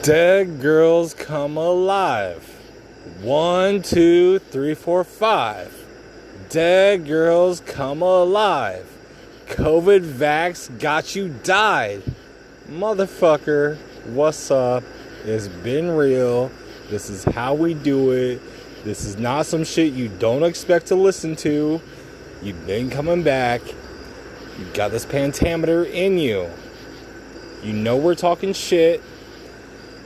Dead girls come alive. 1, 2, 3, 4, 5. Dead girls come alive. COVID vax got you died. Motherfucker, what's up? It's been real. This is how we do it. This is not some shit you don't expect to listen to. You've been coming back. You got this pentameter in you. You know we're talking shit.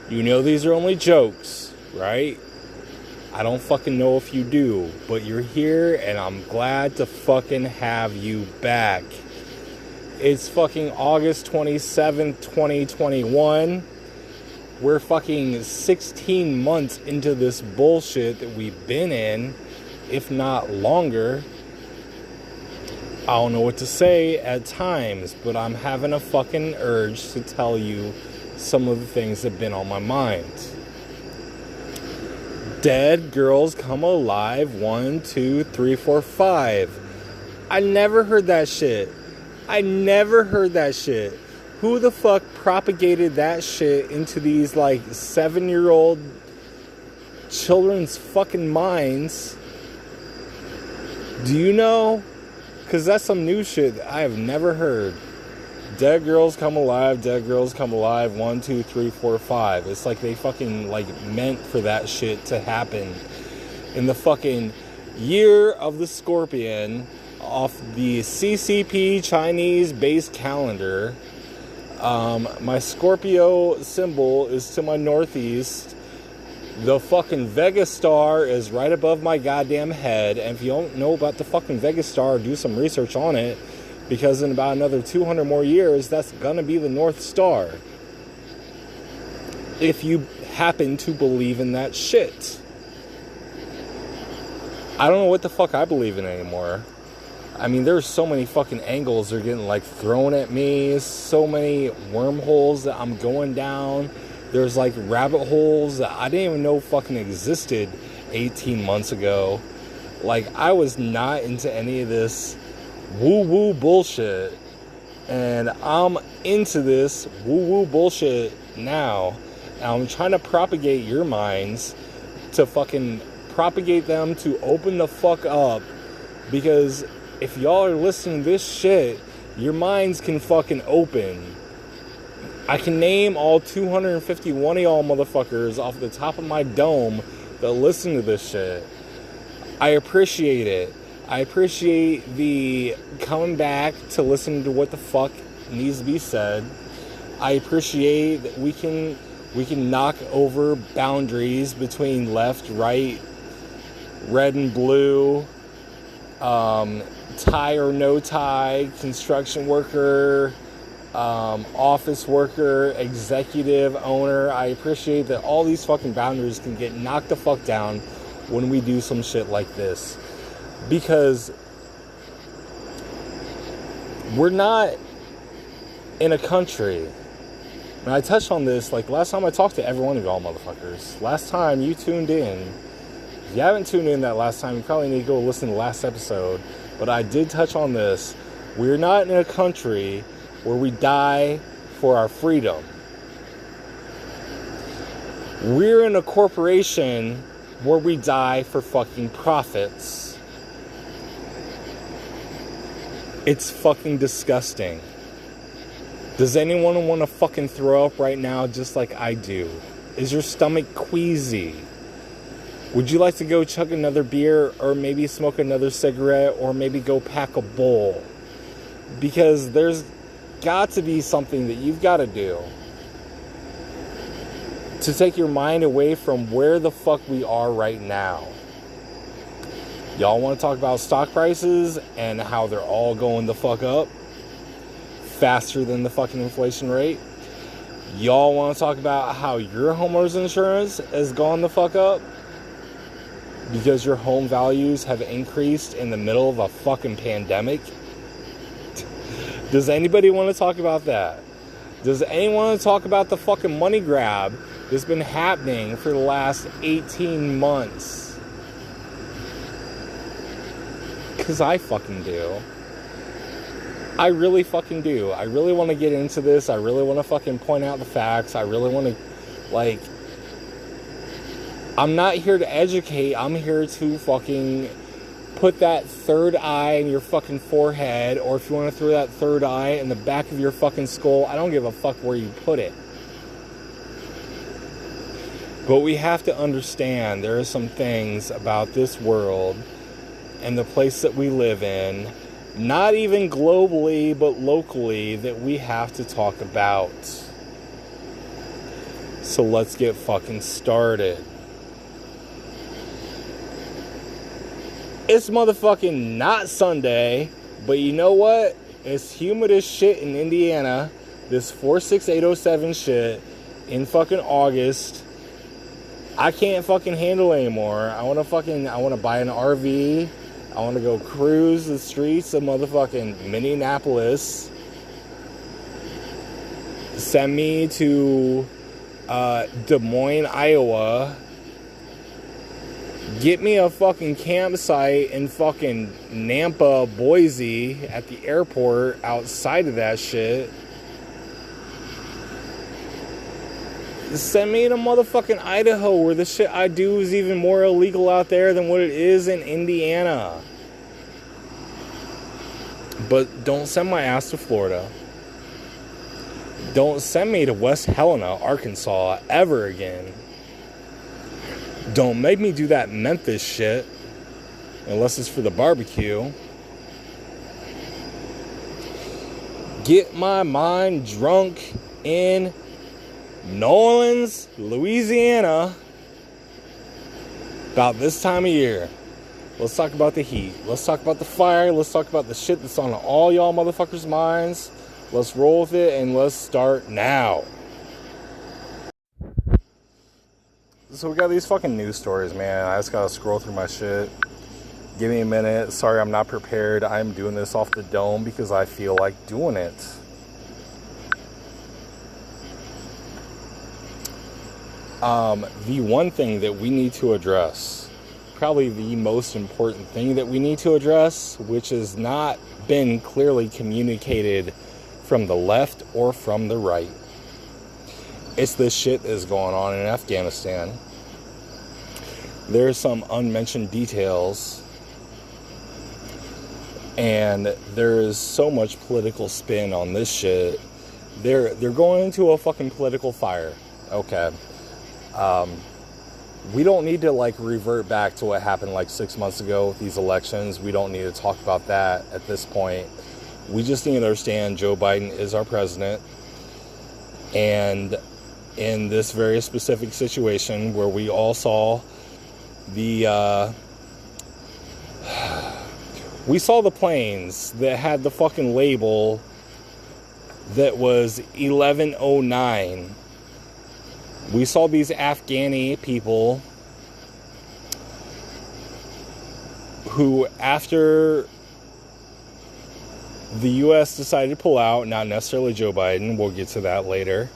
You know these are only jokes, right? I don't fucking know if you do, but you're here and I'm glad to fucking have you back. It's fucking August 27th, 2021. We're fucking 16 months into this bullshit that we've been in, if not longer. I don't know what to say at times, but I'm having a fucking urge to tell you some of the things that have been on my mind. Dead girls come alive. 1, 2, 3, 4, 5. I never heard that shit. Who the fuck propagated that shit into these like 7-year-old children's fucking minds? Do you know? Because that's some new shit that I have never heard. Dead girls come alive, dead girls come alive, 1, 2, 3, 4, 5. It's like they fucking like meant for that shit to happen. In the fucking year of the scorpion, off the CCP Chinese base calendar, my Scorpio symbol is to my northeast. The fucking Vega star is right above my goddamn head. And if you don't know about the fucking Vega star, do some research on it. Because in about another 200 more years, that's gonna be the North Star. If you happen to believe in that shit. I don't know what the fuck I believe in anymore. I mean, there's so many fucking angles that are getting like thrown at me. So many wormholes that I'm going down. There's like rabbit holes that I didn't even know fucking existed 18 months ago. Like, I was not into any of this woo-woo bullshit. And I'm into this woo-woo bullshit now. And I'm trying to propagate your minds to fucking propagate them to open the fuck up. Because if y'all are listening to this shit, your minds can fucking open. I can name all 251 of y'all motherfuckers off the top of my dome that listen to this shit. I appreciate it. I appreciate the coming back to listen to what the fuck needs to be said. I appreciate that we can knock over boundaries between left, right, red and blue, tie or no tie, construction worker, office worker, executive, owner. I appreciate that all these fucking boundaries can get knocked the fuck down when we do some shit like this. Because we're not in a country. And I touched on this, like, last time I talked to every one of y'all motherfuckers. Last time you tuned in. If you haven't tuned in that last time, you probably need to go listen to the last episode. But I did touch on this. We're not in a country where we die for our freedom. We're in a corporation where we die for fucking profits. It's fucking disgusting. Does anyone want to fucking throw up right now just like I do? Is your stomach queasy? Would you like to go chug another beer or maybe smoke another cigarette or maybe go pack a bowl? Because there's got to be something that you've got to do to take your mind away from where the fuck we are right now. Y'all want to talk about stock prices and how they're all going the fuck up faster than the fucking inflation rate? Y'all want to talk about how your homeowner's insurance has gone the fuck up because your home values have increased in the middle of a fucking pandemic? Does anybody want to talk about that? Does anyone want to talk about the fucking money grab that's been happening for the last 18 months? Because I fucking do. I really fucking do. I really want to get into this. I really want to fucking point out the facts. I really want to Like, I'm not here to educate. I'm here to fucking put that third eye in your fucking forehead, or if you want to throw that third eye in the back of your fucking skull, I don't give a fuck where you put it. But we have to understand there are some things about this world and the place that we live in, not even globally, but locally, that we have to talk about. So let's get fucking started. It's motherfucking not Sunday, but you know what? It's humid as shit in Indiana. This 46807 shit in fucking August. I can't fucking handle anymore. I want to buy an RV. I want to go cruise the streets of motherfucking Minneapolis. Send me to Des Moines, Iowa. Get me a fucking campsite in fucking Nampa, Boise at the airport outside of that shit. Send me to motherfucking Idaho, where the shit I do is even more illegal out there than what it is in Indiana. But don't send my ass to Florida. Don't send me to West Helena, Arkansas ever again. Don't make me do that Memphis shit unless it's for the barbecue. Get my mind drunk in New Orleans, Louisiana about this time of year. Let's talk about the heat. Let's talk about the fire. Let's talk about the shit that's on all y'all motherfuckers' minds. Let's roll with it and let's start now. So we got these fucking news stories, man. I just gotta scroll through my shit. Give me a minute. Sorry, I'm not prepared. I'm doing this off the dome because I feel like doing it. The one thing that we need to address, probably the most important thing that we need to address, which has not been clearly communicated from the left or from the right, it's this shit that is going on in Afghanistan. There's some unmentioned details, and there is so much political spin on this shit. They're going into a fucking political fire. Okay. We don't need to like revert back to what happened like 6 months ago with these elections. We don't need to talk about that at this point. We just need to understand Joe Biden is our president, and in this very specific situation where we all saw the planes that had the fucking label that was 1109. We saw these Afghani people who, after the U.S. decided to pull out, not necessarily Joe Biden, we'll get to that later,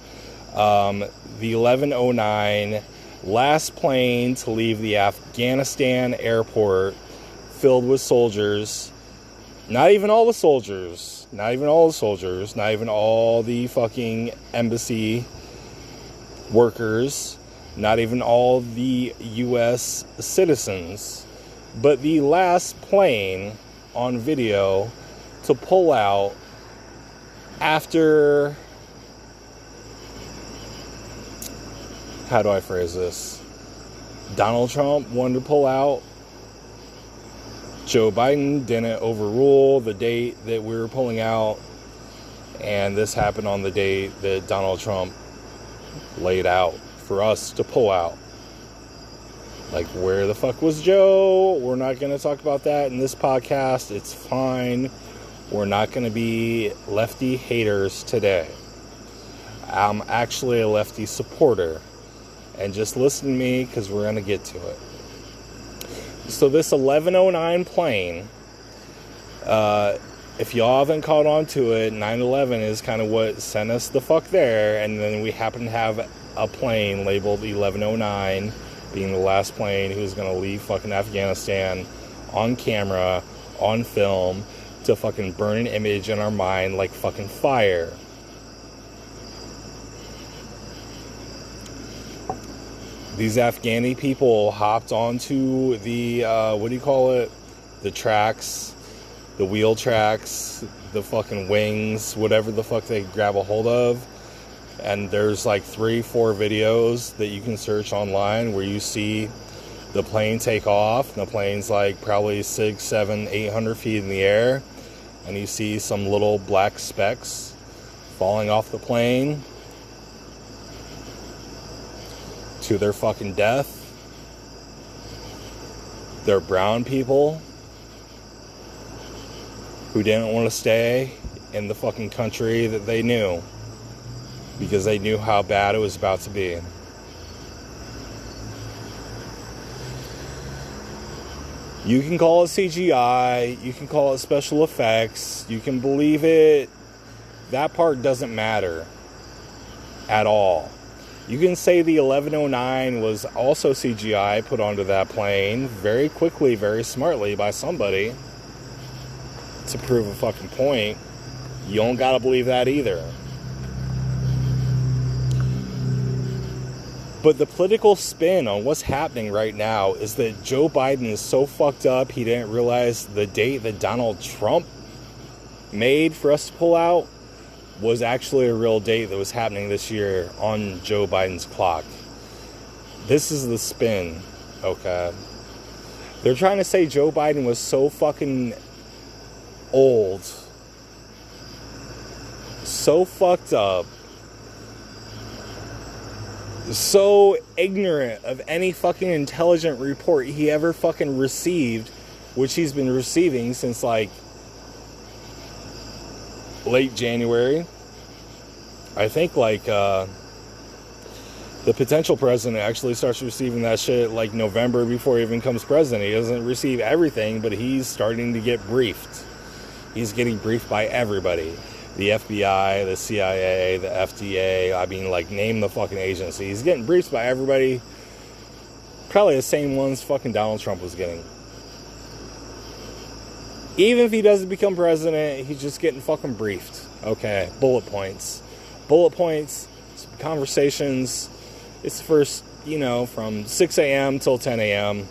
the 1109 last plane to leave the Afghanistan airport filled with soldiers. Not even all the soldiers, not even all the fucking embassy workers, not even all the U.S. citizens, but the last plane on video to pull out after, how do I phrase this? Donald Trump wanted to pull out. Joe Biden didn't overrule the date that we were pulling out. And this happened on the date that Donald Trump laid out for us to pull out. Like, where the fuck was Joe? We're not going to talk about that in this podcast. It's fine. We're not going to be lefty haters today. I'm actually a lefty supporter. And just listen to me, because we're going to get to it. So this 1109 plane, if y'all haven't caught on to it, 9/11 is kind of what sent us the fuck there. And then we happen to have a plane labeled 1109, being the last plane who's going to leave fucking Afghanistan on camera, on film, to fucking burn an image in our mind like fucking fire. These Afghani people hopped onto the, what do you call it? The tracks, the wheel tracks, the fucking wings, whatever the fuck they grab a hold of. And there's like 3-4 videos that you can search online where you see the plane take off. And the plane's like probably 600, 700, 800 feet in the air. And you see some little black specks falling off the plane to their fucking death. They're brown people who didn't want to stay in the fucking country that they knew because they knew how bad it was about to be. You can call it CGI, you can call it special effects, you can believe it. That part doesn't matter at all. You can say the 1109 was also CGI put onto that plane very quickly, very smartly by somebody to prove a fucking point. You don't gotta believe that either. But the political spin on what's happening right now is that Joe Biden is so fucked up he didn't realize the date that Donald Trump made for us to pull out was actually a real date that was happening this year on Joe Biden's clock. This is the spin, okay? They're trying to say Joe Biden was so fucking old, so fucked up, so ignorant of any fucking intelligent report he ever fucking received, which he's been receiving since like late January. I think like the potential president actually starts receiving that shit like November before he even becomes president. He doesn't receive everything, but he's starting to get briefed. He's getting briefed by everybody. The FBI, the CIA, the FDA, I mean, like, name the fucking agency. He's getting briefed by everybody. Probably the same ones fucking Donald Trump was getting. Even if he doesn't become president, he's just getting fucking briefed. Okay, bullet points. Bullet points, conversations. It's the first, from 6 a.m. till 10 a.m.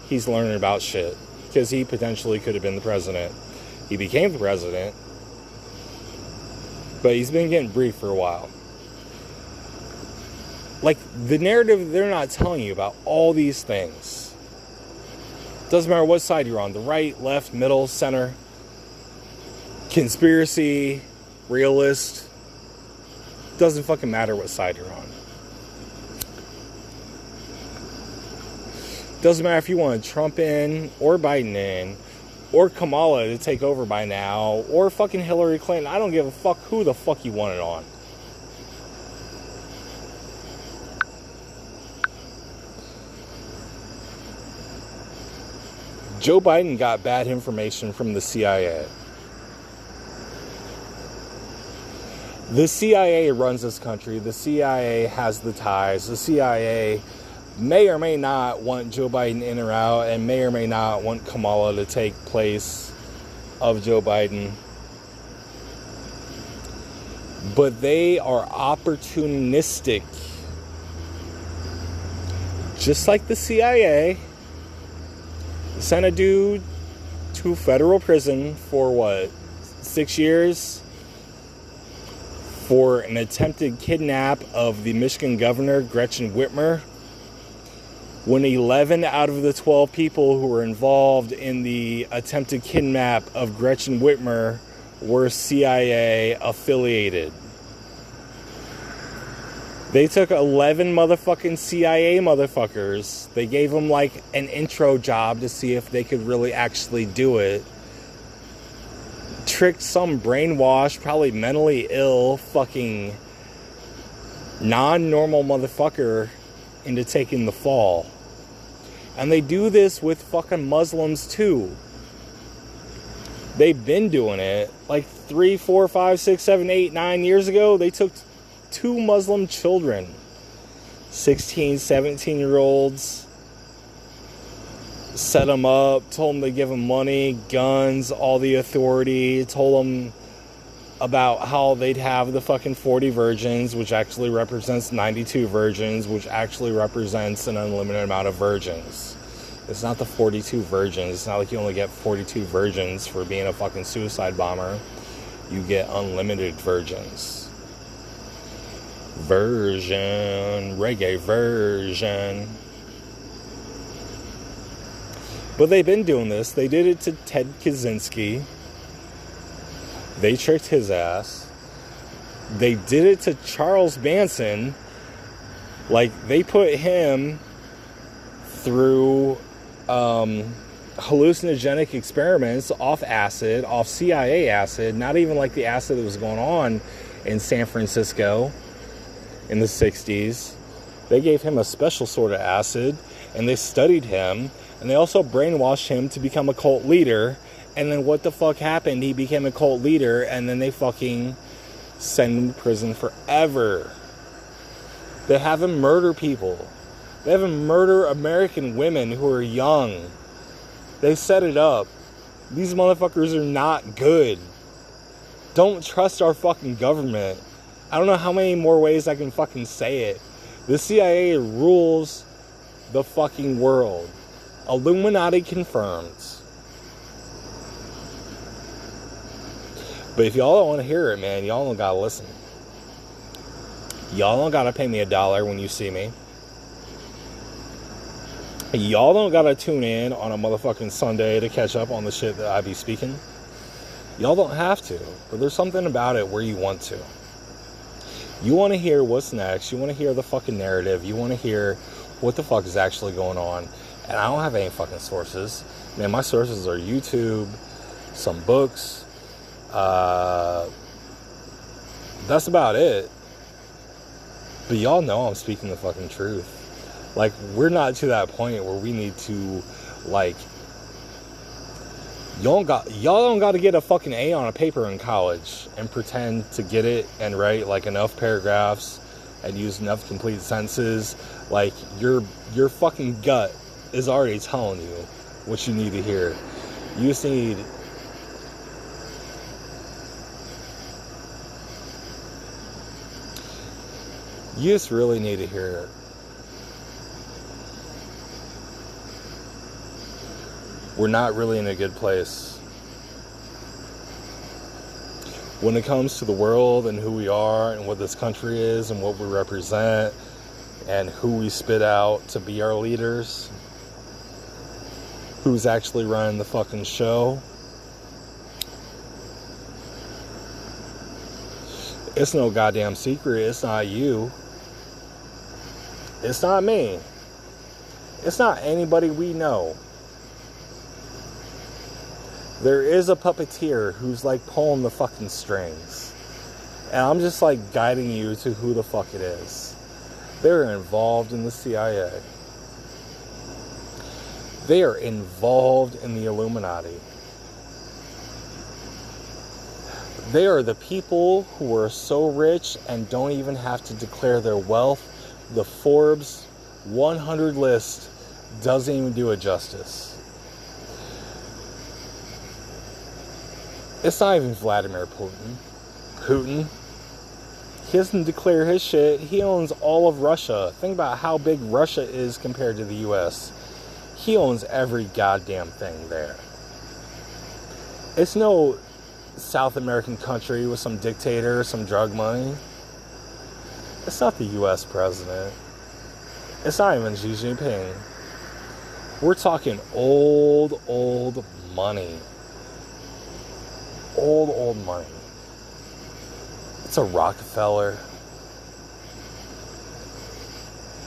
He's learning about shit. Because he potentially could have been the president. He became the president. But he's been getting briefed for a while. Like, the narrative, they're not telling you about all these things. Doesn't matter what side you're on. The right, left, middle, center. Conspiracy, realist. Doesn't fucking matter what side you're on. Doesn't matter if you want Trump in or Biden in. Or Kamala to take over by now. Or fucking Hillary Clinton. I don't give a fuck who the fuck you want it on. Joe Biden got bad information from the CIA. The CIA runs this country. The CIA has the ties. The CIA may or may not want Joe Biden in or out, and may or may not want Kamala to take place of Joe Biden. But they are opportunistic. Just like the CIA sent a dude to federal prison for 6 years? For an attempted kidnap of the Michigan governor, Gretchen Whitmer. When 11 out of the 12 people who were involved in the attempted kidnap of Gretchen Whitmer were CIA affiliated. They took 11 motherfucking CIA motherfuckers. They gave them like an intro job to see if they could really actually do it. Tricked some brainwashed, probably mentally ill, fucking non-normal motherfucker into taking the fall. And they do this with fucking Muslims too. They've been doing it. Like 3, 4, 5, 6, 7, 8, 9 years ago, they took 2 Muslim children. 16, 17-year-olds. Set them up, told them to give them money, guns, all the authority, told them about how they'd have the fucking 40 virgins, which actually represents 92 virgins, which actually represents an unlimited amount of virgins. It's not the 42 virgins. It's not like you only get 42 virgins for being a fucking suicide bomber. You get unlimited virgins. Version. Reggae version. But they've been doing this. They did it to Ted Kaczynski. They tricked his ass. They did it to Charles Manson. Like, they put him through hallucinogenic experiments off acid, off CIA acid, not even like the acid that was going on in San Francisco in the 60s. They gave him a special sort of acid, and they studied him, and they also brainwashed him to become a cult leader. And then what the fuck happened? He became a cult leader, and then they fucking send him to prison forever. They have him murder people. They have him murder American women who are young. They set it up. These motherfuckers are not good. Don't trust our fucking government. I don't know how many more ways I can fucking say it. The CIA rules the fucking world. Illuminati confirmed. But if y'all don't want to hear it, man, y'all don't gotta listen. Y'all don't gotta pay me $1 when you see me. Y'all don't gotta tune in on a motherfucking Sunday to catch up on the shit that I be speaking. Y'all don't have to, but there's something about it where you want to. You want to hear what's next. You want to hear the fucking narrative. You want to hear what the fuck is actually going on. And I don't have any fucking sources. Man, my sources are YouTube, some books. That's about it. But y'all know I'm speaking the fucking truth. Like, we're not to that point where we need to, like, y'all don't got to get a fucking A on a paper in college and pretend to get it and write, like, enough paragraphs and use enough complete sentences. Like, your fucking gut is already telling you what you need to hear. You just need... You just really need to hear it. We're not really in a good place. When it comes to the world and who we are and what this country is and what we represent and who we spit out to be our leaders, who's actually running the fucking show, it's no goddamn secret. It's not you. It's not me. It's not anybody we know. There is a puppeteer who's like pulling the fucking strings. And I'm just like guiding you to who the fuck it is. They're involved in the CIA. They are involved in the Illuminati. They are the people who are so rich and don't even have to declare their wealth. The Forbes 100 list doesn't even do it justice. It's not even Vladimir Putin. He doesn't declare his shit. He owns all of Russia. Think about how big Russia is compared to the US. He owns every goddamn thing there. It's no South American country with some dictator, some drug money. It's not the US president. It's not even Xi Jinping. We're talking old money. Old money. It's a Rockefeller.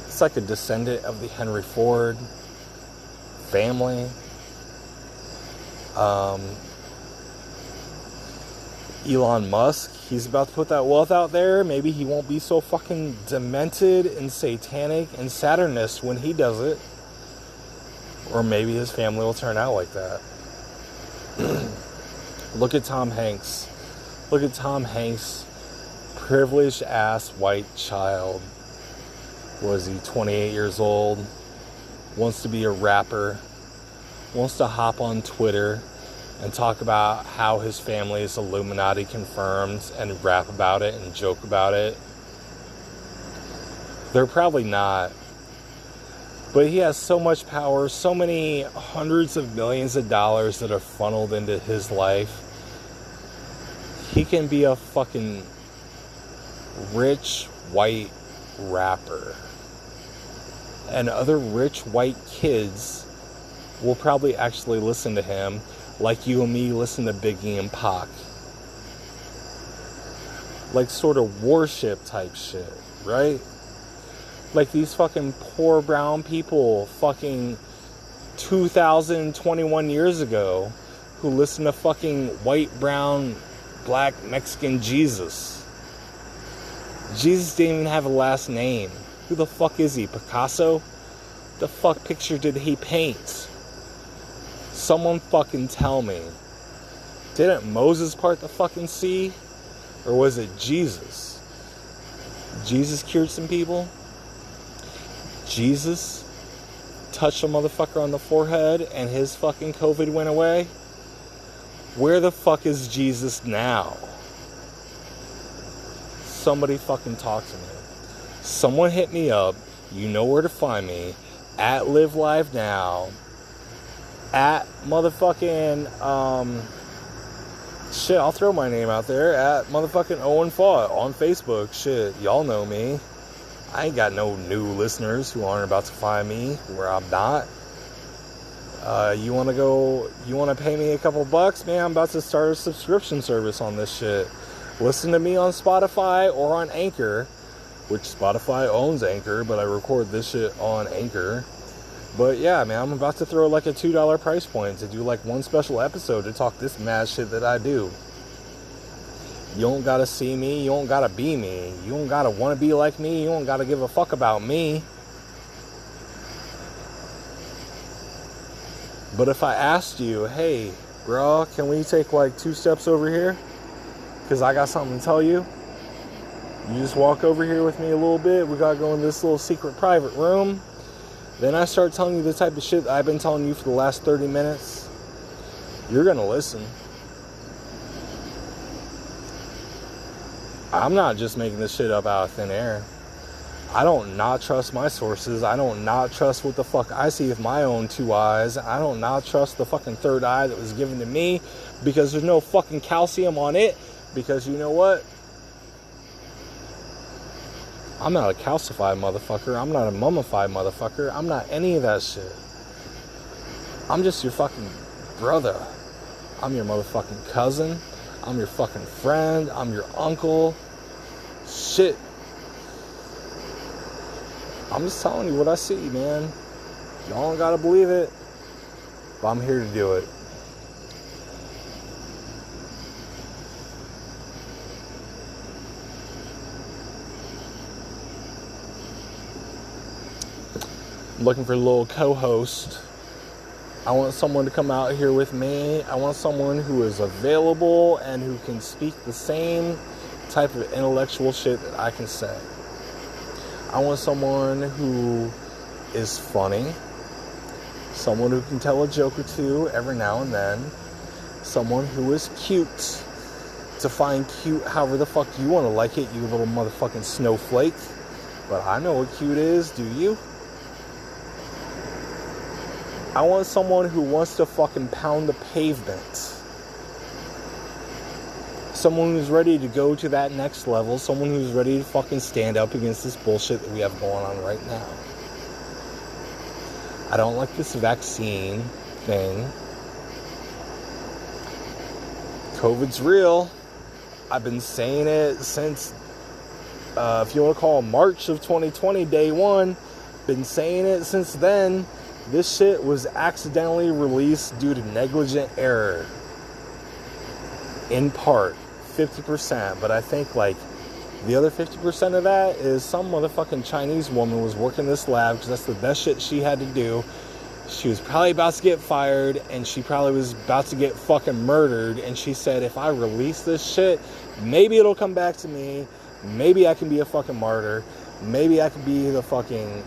It's like a descendant of the Henry Ford family. Elon Musk, he's about to put that wealth out there. Maybe he won't be so fucking demented and satanic and Saturnist when he does it. Or maybe his family will turn out like that. Look at Tom Hanks. Look at Tom Hanks, privileged ass white child. Was he 28 years old? Wants to be a rapper. Wants to hop on Twitter. and talk about how his family is Illuminati confirmed and rap about it and joke about it. They're probably not. But he has so much power, so many hundreds of millions of dollars that are funneled into his life. He can be a fucking rich white rapper. And other rich white kids will probably actually listen to him like you and me listen to Biggie and Pac. Like sort of worship type shit, right? Like these fucking poor brown people fucking 2021 years ago who listen to fucking white, brown, black, Mexican Jesus. Jesus didn't even have a last name. Who the fuck is he? Picasso? The fuck picture did he paint? Someone fucking tell me. Didn't Moses part the fucking sea? Or was it Jesus? Jesus cured some people? Jesus touched a motherfucker on the forehead and his fucking COVID went away? Where the fuck is Jesus now? Somebody fucking talk to me. Someone hit me up. You know where to find me. At Live Live Now. At motherfucking, shit, I'll throw my name out there. At motherfucking Owen Fought on Facebook. Shit, y'all know me. I ain't got no new listeners who aren't about to find me where I'm not. You want to pay me a couple bucks? Man, I'm about to start a subscription service on this shit. Listen to me on Spotify or on Anchor, which Spotify owns Anchor, but I record this shit on Anchor. But yeah, man, I'm about to throw like a $2 price point to do like one special episode to talk this mad shit that I do. You don't gotta see me, you don't gotta be me, you don't gotta wanna be like me, you don't gotta give a fuck about me. But if I asked you, hey, bro, can we take like 2 steps over here? Because I got something to tell you. You just walk over here with me a little bit. We gotta go in this little secret private room. Then I start telling you the type of shit that I've been telling you for the last 30 minutes. You're gonna listen. I'm not just making this shit up out of thin air. I don't not trust my sources. I don't not trust what the fuck I see with my own 2 eyes. I don't not trust the fucking third eye that was given to me because there's no fucking calcium on it. Because you know what? I'm not a calcified motherfucker. I'm not a mummified motherfucker. I'm not any of that shit. I'm just your fucking brother. I'm your motherfucking cousin. I'm your fucking friend. I'm your uncle. Shit. I'm just telling you what I see, man. Y'all don't gotta believe it. But I'm here to do it. I'm looking for a little co-host. I want someone to come out here with me. I want someone who is available and who can speak the same type of intellectual shit that I can say. I want someone who is funny. Someone who can tell a joke or two every now and then. Someone who is cute. Define cute however the fuck you want to like it, you little motherfucking snowflake. But I know what cute is, do you? I want someone who wants to fucking pound the pavement. Someone who's ready to go to that next level. Someone who's ready to fucking stand up against this bullshit that we have going on right now. I don't like this vaccine thing. COVID's real. I've been saying it since, if you want to call March of 2020, day one. Been saying it since then. This shit was accidentally released due to negligent error. In part, 50%. But I think like the other 50% of that is some motherfucking Chinese woman was working this lab because that's the best shit she had to do. She was probably about to get fired and she probably was about to get fucking murdered. And she said, if I release this shit, maybe it'll come back to me. Maybe I can be a fucking martyr. Maybe I can be the fucking...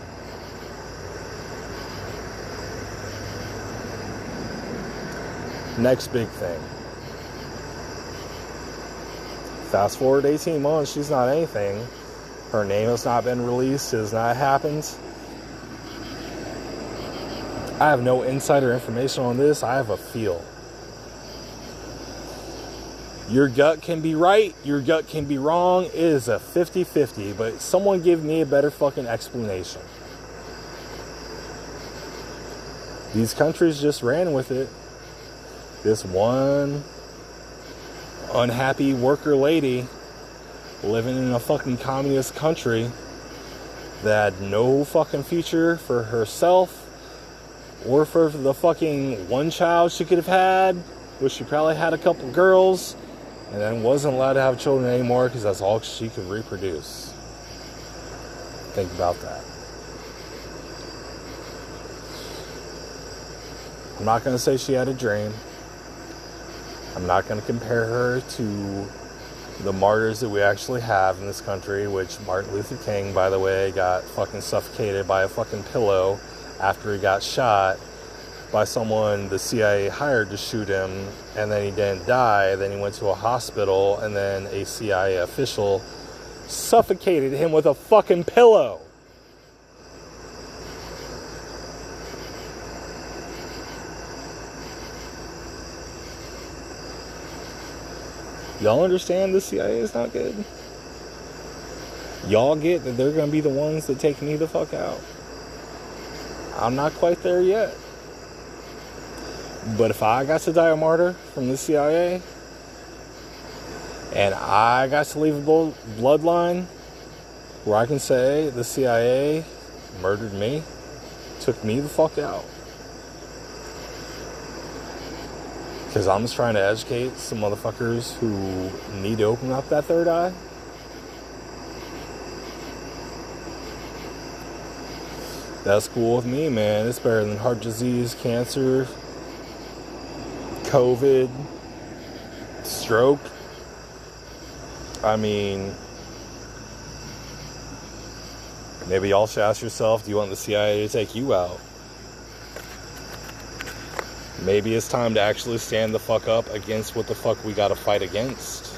Next big thing. Fast forward 18 months, she's not anything. Her name has not been released. It has not happened. I have no insider information on this. I have a feel. Your gut can be right. Your gut can be wrong. It is a 50-50. But someone give me a better fucking explanation. These countries just ran with it. This one unhappy worker lady living in a fucking communist country that had no fucking future for herself or for the fucking one child she could have had, which she probably had a couple girls, and then wasn't allowed to have children anymore because that's all she could reproduce. Think about that. I'm not going to say she had a dream. I'm not going to compare her to the martyrs that we actually have in this country, which Martin Luther King, by the way, got fucking suffocated by a fucking pillow after he got shot by someone the CIA hired to shoot him, and then he didn't die. Then he went to a hospital, and then a CIA official suffocated him with a fucking pillow. Y'all understand the CIA is not good? Y'all get that they're going to be the ones that take me the fuck out? I'm not quite there yet. But if I got to die a martyr from the CIA, and I got to leave a bloodline where I can say the CIA murdered me, took me the fuck out, because I'm just trying to educate some motherfuckers who need to open up that third eye. That's cool with me, man. It's better than heart disease, cancer, COVID, stroke. I mean, maybe y'all should ask yourself, do you want the CIA to take you out? Maybe it's time to actually stand the fuck up against what the fuck we gotta fight against.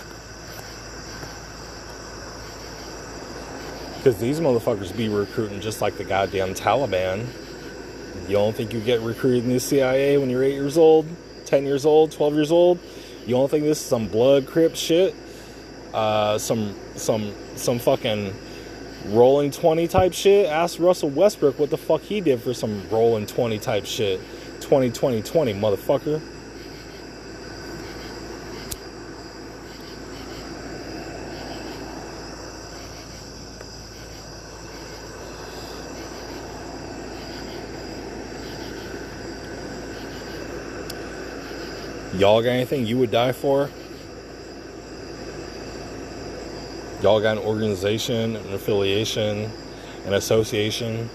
Because these motherfuckers be recruiting just like the goddamn Taliban. You don't think you get recruited in the CIA when you're 8 years old, 10 years old, 12 years old? You don't think this is some blood crip shit? Some fucking rolling 20 type shit? Ask Russell Westbrook what the fuck he did for some rolling 20 type shit. 20, motherfucker. Y'all got anything you would die for? Y'all got an organization, an affiliation, an association?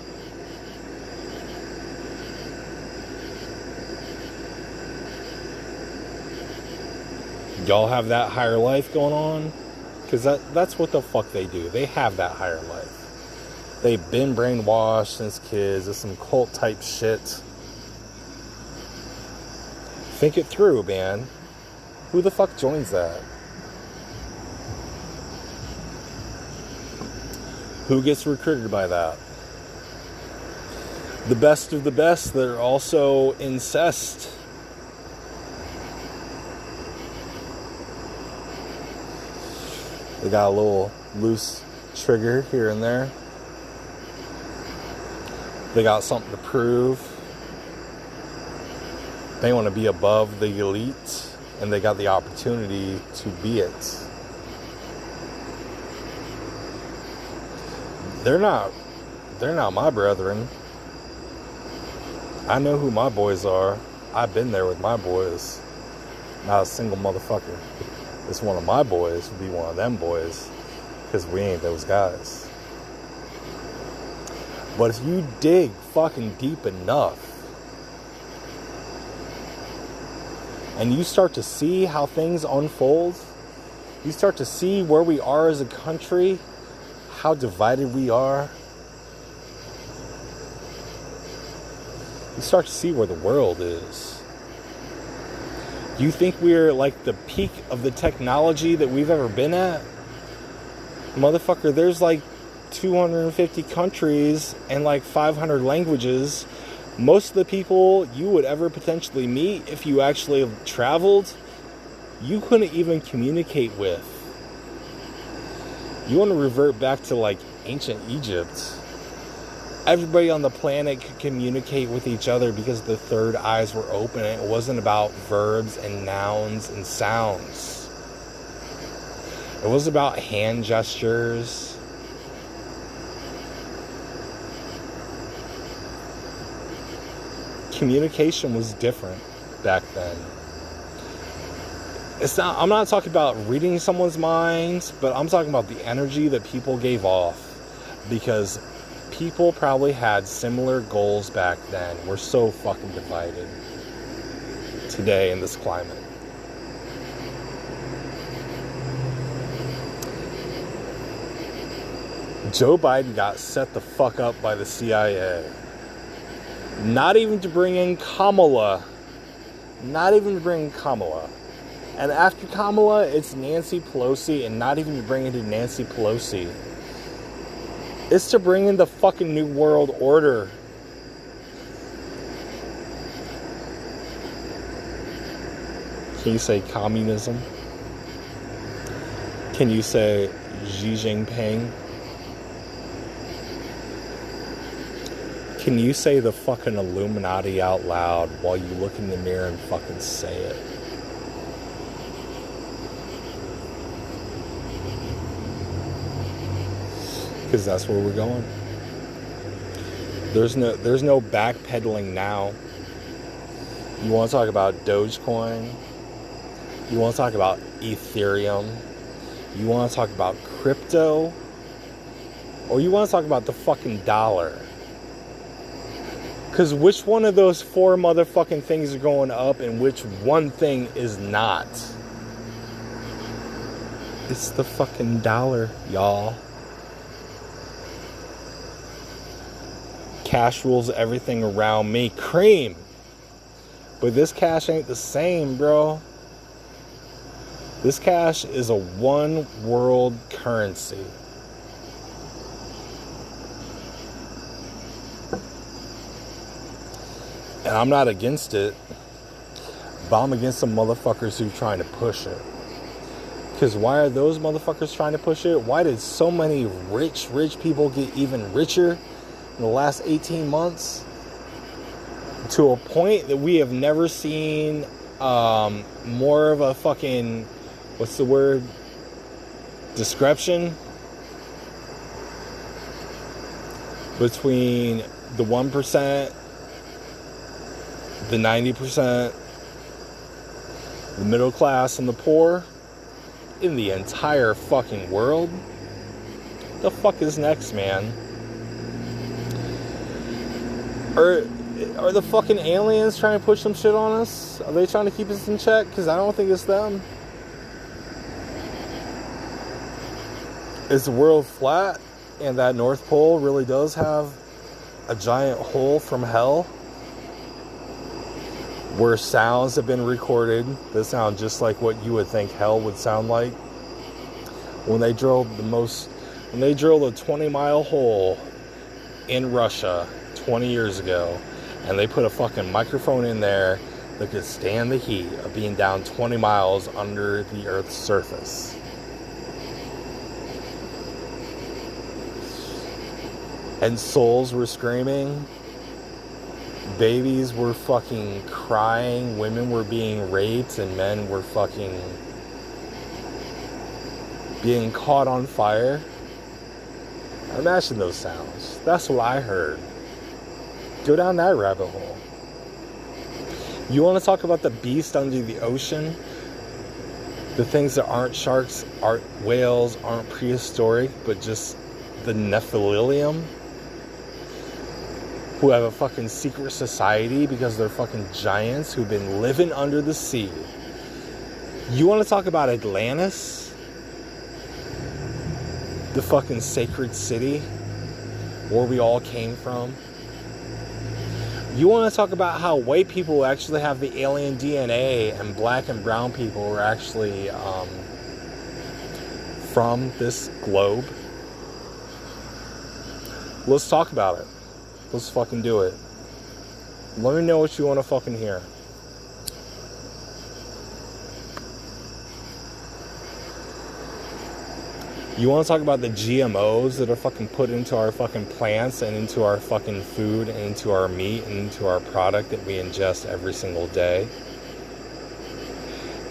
Y'all have that higher life going on? Because that's what the fuck they do. They have that higher life. They've been brainwashed since kids. It's some cult type shit. Think it through, man. Who the fuck joins that? Who gets recruited by that? The best of the best that are also incest. They got a little loose trigger here and there. They got something to prove. They want to be above the elite, and they got the opportunity to be it. They're not my brethren. I know who my boys are. I've been there with my boys. Not a single motherfucker. It's one of my boys would be one of them boys, because we ain't those guys. But if you dig fucking deep enough, and you start to see how things unfold, you start to see where we are as a country, how divided we are, you start to see where the world is. You think we're like the peak of the technology that we've ever been at? Motherfucker, there's like 250 countries and like 500 languages. Most of the people you would ever potentially meet, if you actually traveled, you couldn't even communicate with. You want to revert back to like ancient Egypt. Everybody on the planet could communicate with each other because the third eyes were open, and it wasn't about verbs and nouns and sounds. It was about hand gestures. Communication was different back then. I'm not talking about reading someone's minds, but I'm talking about the energy that people gave off, because people probably had similar goals back then. We're so fucking divided today in this climate. Joe Biden got set the fuck up by the CIA. Not even to bring in Kamala. Not even to bring in Kamala. And after Kamala, it's Nancy Pelosi, and not even to bring in Nancy Pelosi. It's to bring in the fucking New World Order. Can you say communism? Can you say Xi Jinping? Can you say the fucking Illuminati out loud while you look in the mirror and fucking say it? Because that's where we're going. There's no backpedaling now. You want to talk about Dogecoin? You want to talk about Ethereum? You want to talk about crypto? Or you want to talk about the fucking dollar? Because which one of those four motherfucking things are going up and which one thing is not? It's the fucking dollar, y'all. Cash rules everything around me. Cream. But this cash ain't the same, bro. This cash is a one world currency. And I'm not against it, but I'm against some motherfuckers who are trying to push it. Because why are those motherfuckers trying to push it? Why did so many rich people get even richer in the last 18 months? To a point that we have never seen more of a fucking, what's the word? Discretion between the 1%, the 90%, the middle class and the poor in the entire fucking world. The fuck is next, man? Are the fucking aliens trying to push some shit on us? Are they trying to keep us in check? Because I don't think it's them. Is the world flat and that North Pole really does have a giant hole from hell where sounds have been recorded that sound just like what you would think hell would sound like? When they drilled a 20-mile hole in Russia 20 years ago, and they put a fucking microphone in there that could stand the heat of being down 20 miles under the Earth's surface. And souls were screaming. Babies were fucking crying. Women were being raped, and men were fucking being caught on fire. Imagine those sounds. That's what I heard. Go down that rabbit hole. You want to talk about the beast under the ocean? The things that aren't sharks, aren't whales, aren't prehistoric, but just the Nephilim, who have a fucking secret society because they're fucking giants who've been living under the sea. You want to talk about Atlantis? The fucking sacred city where we all came from? You want to talk about how white people actually have the alien DNA and black and brown people are actually from this globe? Let's talk about it. Let's fucking do it. Let me know what you want to fucking hear. You want to talk about the GMOs that are fucking put into our fucking plants and into our fucking food and into our meat and into our product that we ingest every single day?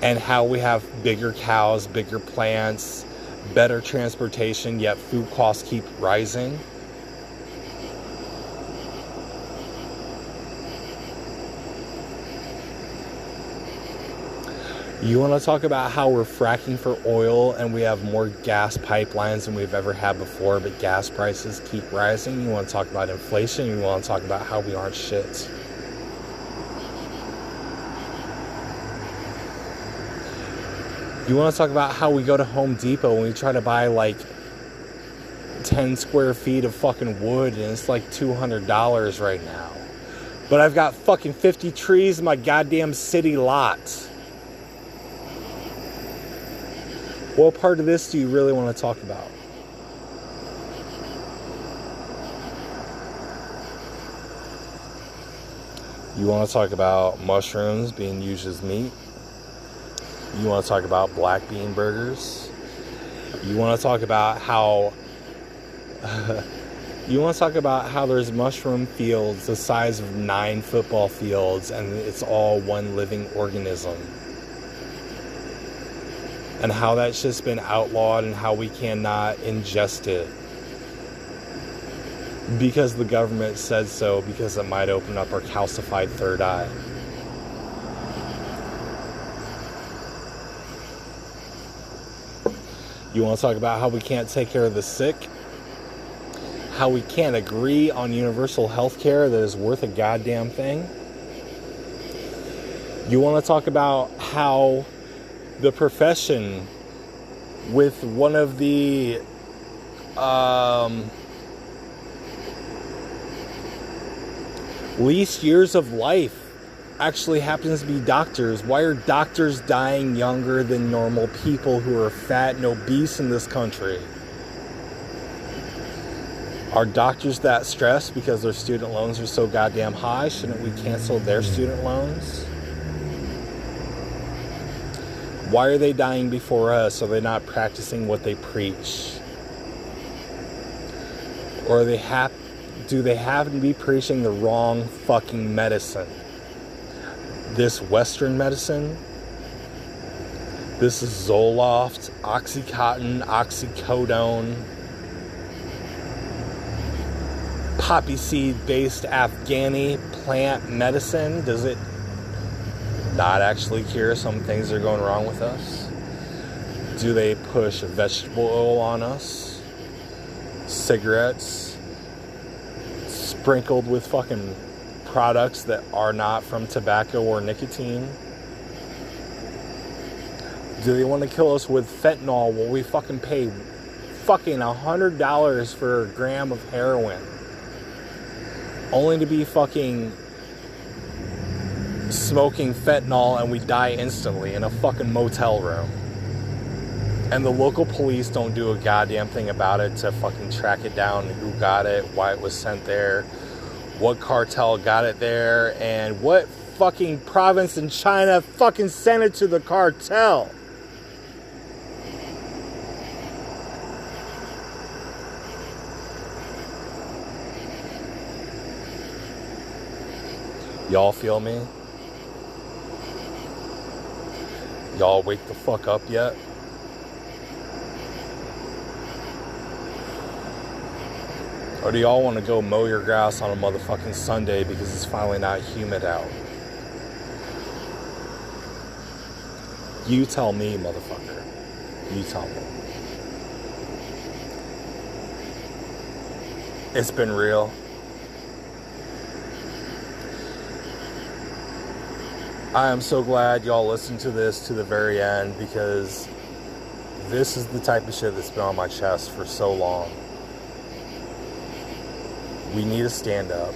And how we have bigger cows, bigger plants, better transportation, yet food costs keep rising? You want to talk about how we're fracking for oil and we have more gas pipelines than we've ever had before, but gas prices keep rising? You want to talk about inflation? You want to talk about how we aren't shit? You want to talk about how we go to Home Depot and we try to buy like 10 square feet of fucking wood and it's like $200 right now. But I've got fucking 50 trees in my goddamn city lot. What part of this do you really want to talk about? You want to talk about mushrooms being used as meat? You want to talk about black bean burgers? You want to talk about how there's mushroom fields the size of 9 football fields and it's all one living organism? And how that's just been outlawed and how we cannot ingest it because the government said so, because it might open up our calcified third eye. You want to talk about how we can't take care of the sick? How we can't agree on universal health care that is worth a goddamn thing? You want to talk about how the profession with one of the least years of life actually happens to be doctors? Why are doctors dying younger than normal people who are fat and obese in this country? Are doctors that stressed because their student loans are so goddamn high? Shouldn't we cancel their student loans? Why are they dying before us? Are they not practicing what they preach? Or do they happen to be preaching the wrong fucking medicine? This Western medicine? This is Zoloft, Oxycontin, oxycodone, poppy seed-based Afghani plant medicine. Does it not actually cure some things that are going wrong with us? Do they push vegetable oil on us? Cigarettes sprinkled with fucking products that are not from tobacco or nicotine? Do they want to kill us with fentanyl while we fucking pay fucking $100 for a gram of heroin, only to be fucking smoking fentanyl and we die instantly in a fucking motel room? And the local police don't do a goddamn thing about it to fucking track it down, who got it, why it was sent there, what cartel got it there, and what fucking province in China fucking sent it to the cartel. Y'all feel me? Y'all wake the fuck up yet? Or do y'all want to go mow your grass on a motherfucking Sunday because it's finally not humid out? You tell me, motherfucker. You tell me. It's been real. I am so glad y'all listened to this to the very end, because this is the type of shit that's been on my chest for so long. We need to stand up.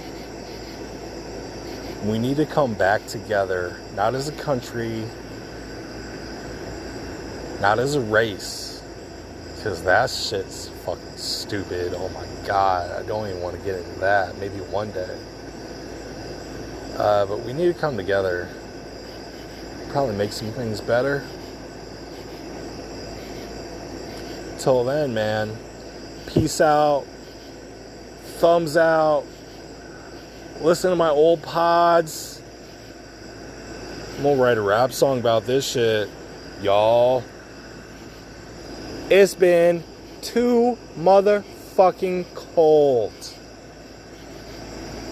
We need to come back together, not as a country, not as a race, because that shit's fucking stupid. Oh my God, I don't even want to get into that. Maybe one day. But we need to come together. Probably make some things better. Till then, man, peace out, thumbs out, listen to my old pods. I'm gonna write a rap song about this shit, y'all. It's been too motherfucking cold.